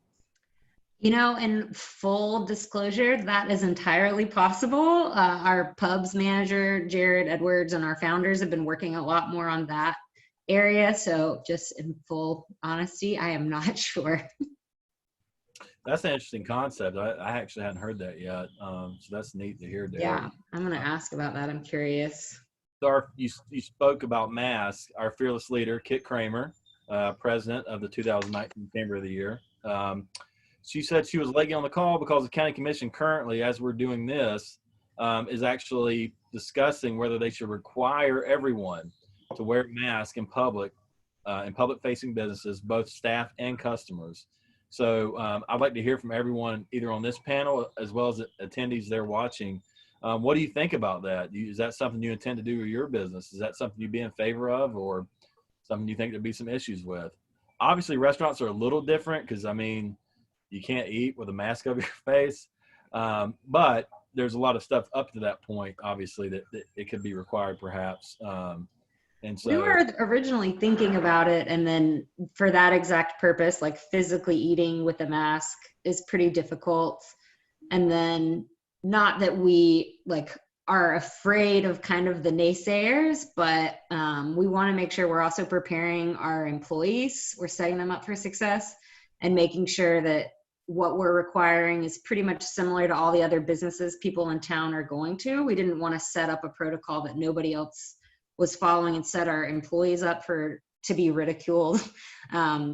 You know, in full disclosure, that is entirely possible. Our pubs manager, Jared Edwards, and our founders have been working a lot more on that area. So just in full honesty, I am not sure. That's an interesting concept. I actually hadn't heard that yet. So that's neat to hear, Derek. Yeah, I'm going to ask about that. I'm curious. So you spoke about masks. Our fearless leader, Kit Kramer, president of the 2019 Chamber of the Year, she said she was late on the call because the county commission currently, as we're doing this, is actually discussing whether they should require everyone to wear a mask in public-facing businesses, both staff and customers. So I'd like to hear from everyone, either on this panel as well as attendees there watching. What do you think about that? Is that something you intend to do with your business? Is that something you'd be in favor of, or something you think there'd be some issues with? Obviously, restaurants are a little different because, I mean, you can't eat with a mask over your face. But there's a lot of stuff up to that point, obviously, that it could be required perhaps. And so we were originally thinking about it, and then for that exact purpose, like physically eating with a mask is pretty difficult. And then not that we like are afraid of kind of the naysayers, but we want to make sure we're also preparing our employees. We're setting them up for success and making sure that what we're requiring is pretty much similar to all the other businesses people in town are going to. We didn't want to set up a protocol that nobody else was following and set our employees up to be ridiculed.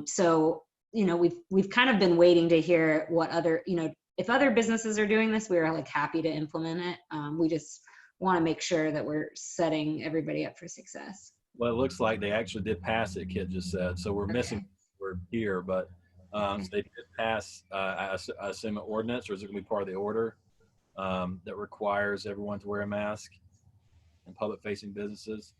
So, you know, we've kind of been waiting to hear what other, you know, if other businesses are doing this, we are like happy to implement it. We just want to make sure that we're setting everybody up for success. Well, it looks like they actually did pass it, Kit just said. So we're missing, we're here, but they did pass, I assume, an ordinance, or is it going to be part of the order that requires everyone to wear a mask in public-facing businesses?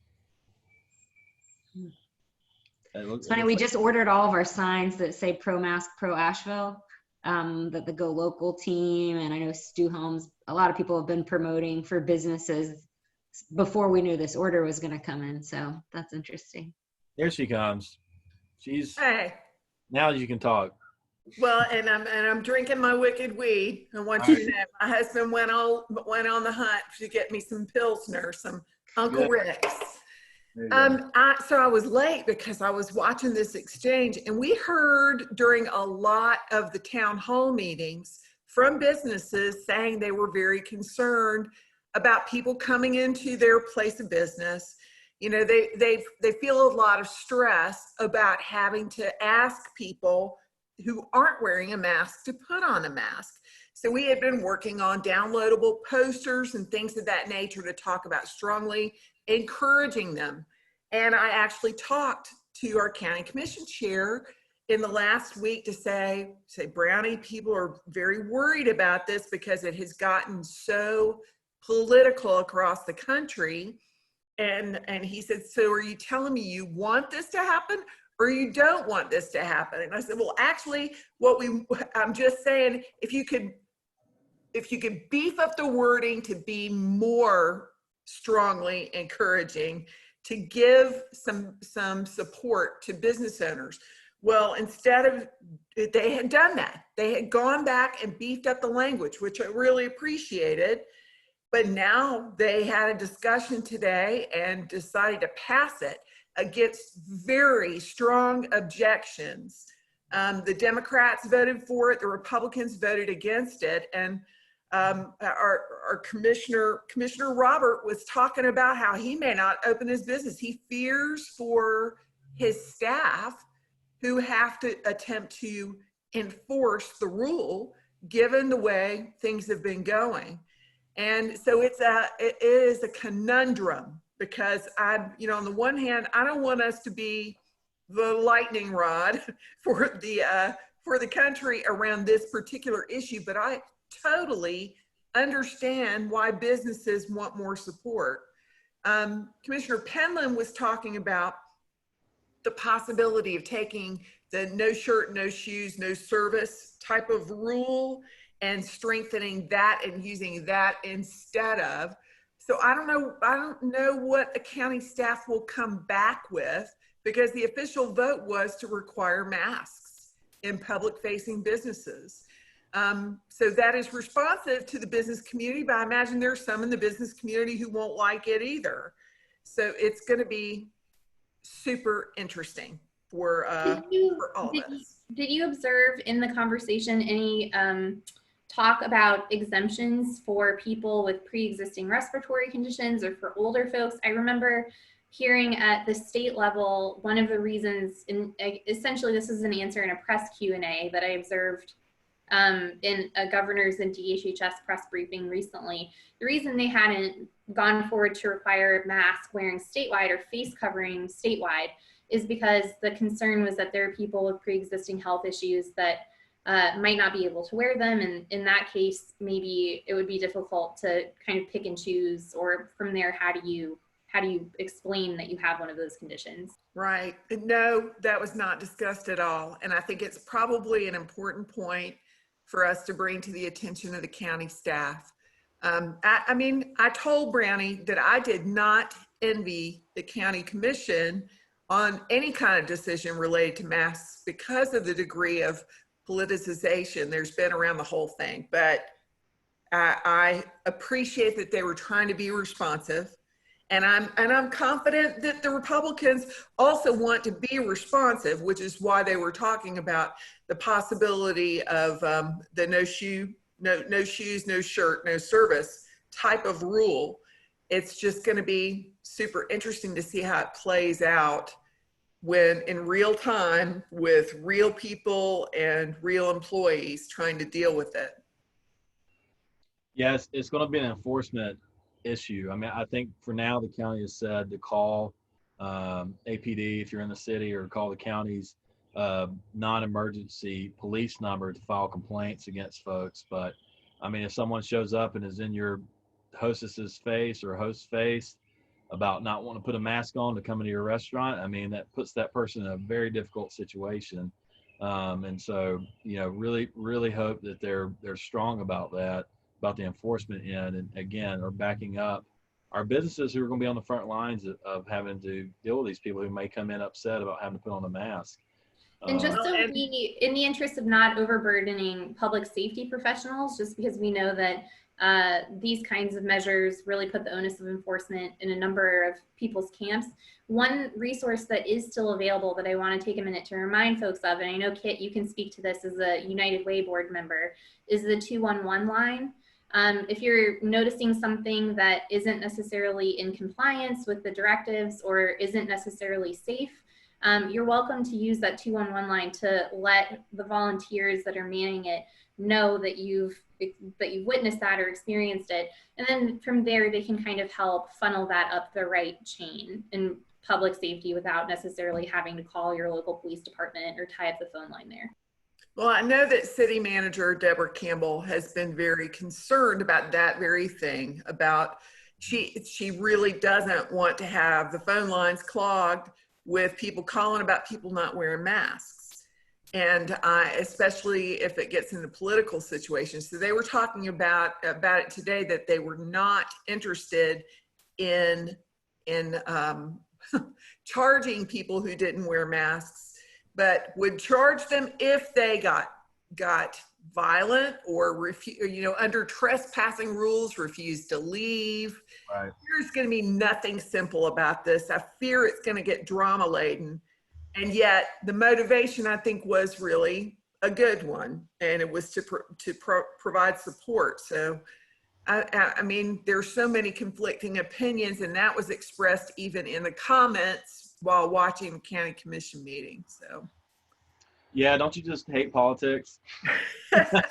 It's funny, we just ordered all of our signs that say pro mask, pro Asheville, that the Go Local team, and I know Stu Holmes, a lot of people have been promoting for businesses before we knew this order was going to come in. So that's interesting. Here she comes. Hey. Now you can talk. Well, and I'm drinking my wicked weed. I want you to know my husband went on the hunt to get me some Pilsner, some Uncle Rick's. So I was late because I was watching this exchange, and we heard during a lot of the town hall meetings from businesses saying they were very concerned about people coming into their place of business. You know, they feel a lot of stress about having to ask people who aren't wearing a mask to put on a mask. So we had been working on downloadable posters and things of that nature to talk about strongly encouraging them. And I actually talked to our county commission chair in the last week to say, Brownie, people are very worried about this because it has gotten so political across the country. And he said, so are you telling me you want this to happen or you don't want this to happen? And I said, well, actually, I'm just saying, if you could beef up the wording to be more strongly encouraging, to give some support to business owners. Well, instead of, they had done that. They had gone back and beefed up the language, which I really appreciated. But now they had a discussion today and decided to pass it against very strong objections. The Democrats voted for it, the Republicans voted against it, and our Commissioner Robert was talking about how he may not open his business. He fears for his staff who have to attempt to enforce the rule given the way things have been going. And so it is a conundrum because on the one hand, I don't want us to be the lightning rod for the country around this particular issue, but I totally understand why businesses want more support. Commissioner Penland was talking about the possibility of taking the no shirt, no shoes, no service type of rule, and strengthening that and using that instead of. So I don't know what the county staff will come back with, because the official vote was to require masks in public facing businesses. So that is responsive to the business community, but I imagine there's some in the business community who won't like it either. So it's going to be super interesting for all of us. Did you observe in the conversation any talk about exemptions for people with pre-existing respiratory conditions or for older folks? I remember hearing at the state level, one of the reasons, essentially this is an answer in a press Q&A that I observed in a governor's and DHHS press briefing recently. The reason they hadn't gone forward to require mask wearing statewide or face covering statewide is because the concern was that there are people with pre-existing health issues that might not be able to wear them. And in that case, maybe it would be difficult to kind of pick and choose, or from there, how do you explain that you have one of those conditions? Right. No, that was not discussed at all. And I think it's probably an important point for us to bring to the attention of the county staff. I mean, I told Brownie that I did not envy the county commission on any kind of decision related to masks because of the degree of politicization there's been around the whole thing. But I appreciate that they were trying to be responsive. And I'm confident that the Republicans also want to be responsive, which is why they were talking about the possibility of the no shoes, no shirt, no service type of rule. It's just going to be super interesting to see how it plays out when in real time with real people and real employees trying to deal with it. Yes, it's going to be an enforcement issue. I mean, I think for now the county has said to call APD if you're in the city, or call the county's non-emergency police number to file complaints against folks. But I mean, if someone shows up and is in your hostess's face or host's face about not wanting to put a mask on to come into your restaurant, I mean, that puts that person in a very difficult situation. And so, you know, really hope that they're strong about that, about the enforcement end, and again, are backing up our businesses who are going to be on the front lines of having to deal with these people who may come in upset about having to put on a mask. And just so we, in the interest of not overburdening public safety professionals, just because we know that these kinds of measures really put the onus of enforcement in a number of people's camps. One resource that is still available that I want to take a minute to remind folks of, and I know Kit, you can speak to this as a United Way board member, is the 211 line. If you're noticing something that isn't necessarily in compliance with the directives or isn't necessarily safe, you're welcome to use that 211 line to let the volunteers that are manning it know that you've witnessed that or experienced it. And then from there, they can kind of help funnel that up the right chain in public safety without necessarily having to call your local police department or tie up the phone line there. Well, I know that City Manager Deborah Campbell has been very concerned about that very thing, about she really doesn't want to have the phone lines clogged with people calling about people not wearing masks. And especially if it gets into political situations. So they were talking about it today, that they were not interested in charging people who didn't wear masks, but would charge them if they got violent or under trespassing rules, refused to leave. Right. There's going to be nothing simple about this. I fear it's going to get drama laden. And yet the motivation, I think, was really a good one, and it was to provide support. So, I mean, there's so many conflicting opinions, and that was expressed even in the comments while watching the county commission meeting. So, yeah, don't you just hate politics? And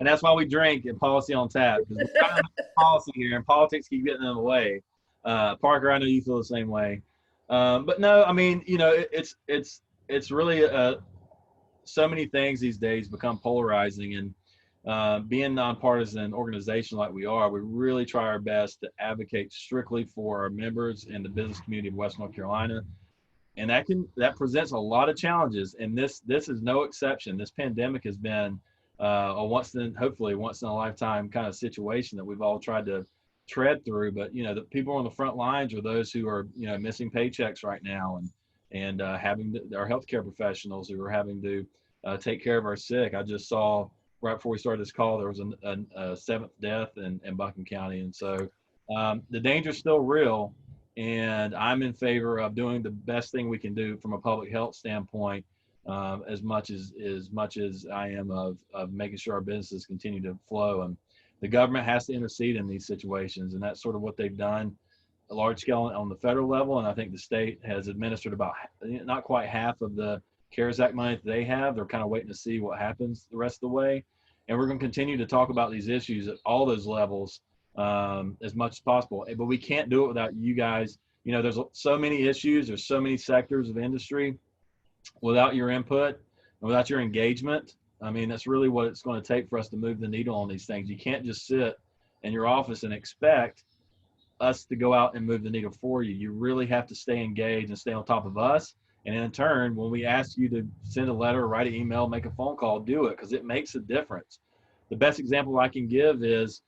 that's why we drink at Policy on Tap, because we're trying to make policy here, and politics keep getting in the way. Parker, I know you feel the same way. But no, I mean, you know, it's really so many things these days become polarizing, and being a nonpartisan organization like we are, we really try our best to advocate strictly for our members and the business community of West North Carolina. And that presents a lot of challenges, and this is no exception. This pandemic has been hopefully once in a lifetime kind of situation that we've all tried to tread through. But the people on the front lines are those who are missing paychecks right now, and having our healthcare professionals who are having to take care of our sick. I just saw right before we started this call there was a seventh death in Buchan County, and so the danger is still real. And I'm in favor of doing the best thing we can do from a public health standpoint, as much as I am of making sure our businesses continue to flow. And the government has to intercede in these situations, and that's sort of what they've done a large scale on the federal level. And I think the state has administered about not quite half of the CARES Act money that they have. They're kind of waiting to see what happens the rest of the way. And we're going to continue to talk about these issues at all those levels as much as possible. But we can't do it without you guys. There's so many issues, there's so many sectors of industry. Without your input and without your engagement, I mean, that's really what it's going to take for us to move the needle on these things. You can't just sit in your office and expect us to go out and move the needle for you. You really have to stay engaged and stay on top of us. And in turn, when we ask you to send a letter, write an email, make a phone call, do it, because it makes a difference. The best example I can give is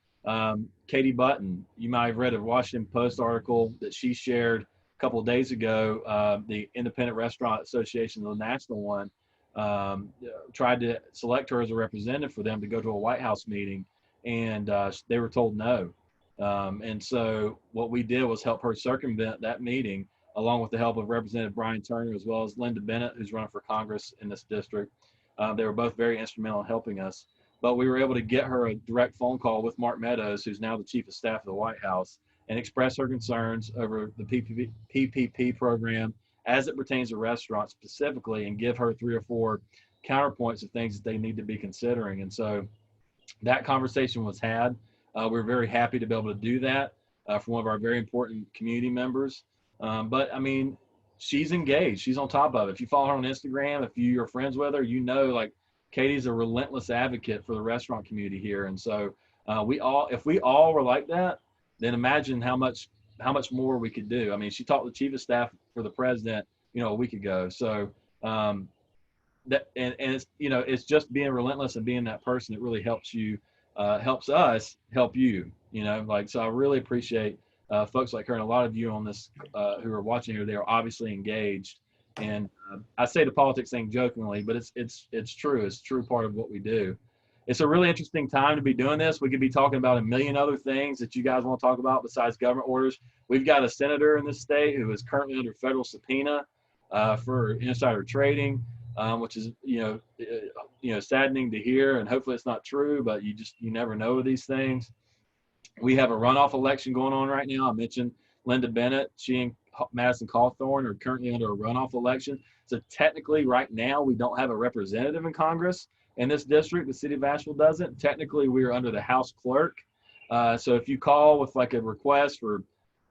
Katie Button. You might have read a Washington Post article that she shared a couple of days ago. The Independent Restaurant Association, the national one, tried to select her as a representative for them to go to a White House meeting, and they were told no. And so what we did was help her circumvent that meeting, along with the help of Representative Brian Turner, as well as Linda Bennett, who's running for Congress in this district. They were both very instrumental in helping us. But we were able to get her a direct phone call with Mark Meadows, who's now the Chief of Staff of the White House, and express her concerns over the PPP program as it pertains to restaurants specifically, and give her 3 or 4 counterpoints of things that they need to be considering. And so that conversation was had. We're very happy to be able to do that for one of our very important community members. But I mean, she's engaged. She's on top of it. If you follow her on Instagram, if you're friends with her, like Katie's a relentless advocate for the restaurant community here. And so if we all were like that, then imagine how much more we could do. I mean, she talked to the Chief of Staff for the president, a week ago. So it's just being relentless and being that person that really helps you, helps us help you. So I really appreciate folks like her, and a lot of you on this who are watching here. They are obviously engaged. And I say the politics thing jokingly, but it's true. It's a true part of what we do. It's a really interesting time to be doing this. We could be talking about a million other things that you guys want to talk about besides government orders. We've got a senator in this state who is currently under federal subpoena for insider trading, which is saddening to hear. And hopefully it's not true, but you never know with these things. We have a runoff election going on right now. I mentioned Linda Bennett. She and Madison Cawthorn are currently under a runoff election. So technically right now we don't have a representative in Congress in this district. The city of Asheville doesn't. Technically we are under the House clerk. So if you call with like a request for,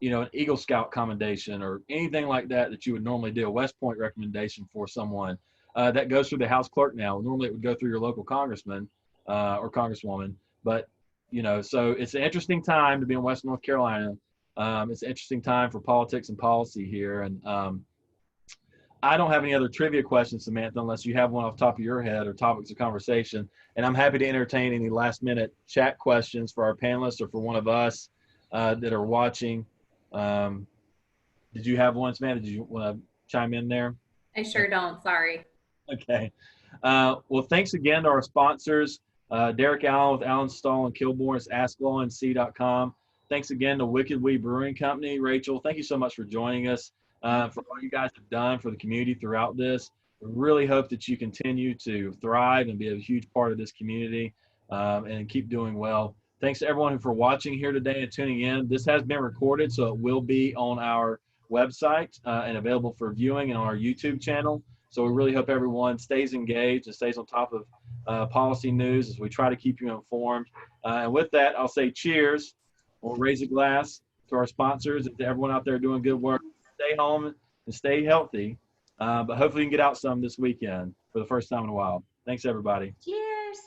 an Eagle Scout commendation or anything like that you would normally do, a West Point recommendation for someone, that goes through the House clerk now. Normally it would go through your local congressman or congresswoman. But, so it's an interesting time to be in Western North Carolina. It's an interesting time for politics and policy here. And I don't have any other trivia questions, Samantha, unless you have one off the top of your head or topics of conversation. And I'm happy to entertain any last minute chat questions for our panelists or for one of us that are watching. Did you have one, Samantha? Did you want to chime in there? I sure don't, sorry. Okay. Well, thanks again to our sponsors, Derek Allen with Allen, Stahl, and Kilbourne. It's AskLawNC.com. Thanks again to Wicked Wee Brewing Company. Rachel, thank you so much for joining us, for all you guys have done for the community throughout this. We really hope that you continue to thrive and be a huge part of this community and keep doing well. Thanks to everyone for watching here today and tuning in. This has been recorded, so it will be on our website and available for viewing and on our YouTube channel. So we really hope everyone stays engaged and stays on top of policy news as we try to keep you informed. And with that, I'll say cheers. We'll raise a glass to our sponsors and to everyone out there doing good work. Stay home and stay healthy. But hopefully you can get out some this weekend for the first time in a while. Thanks, everybody. Cheers.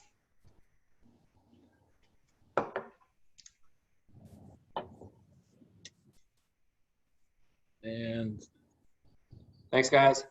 And Thanks, guys.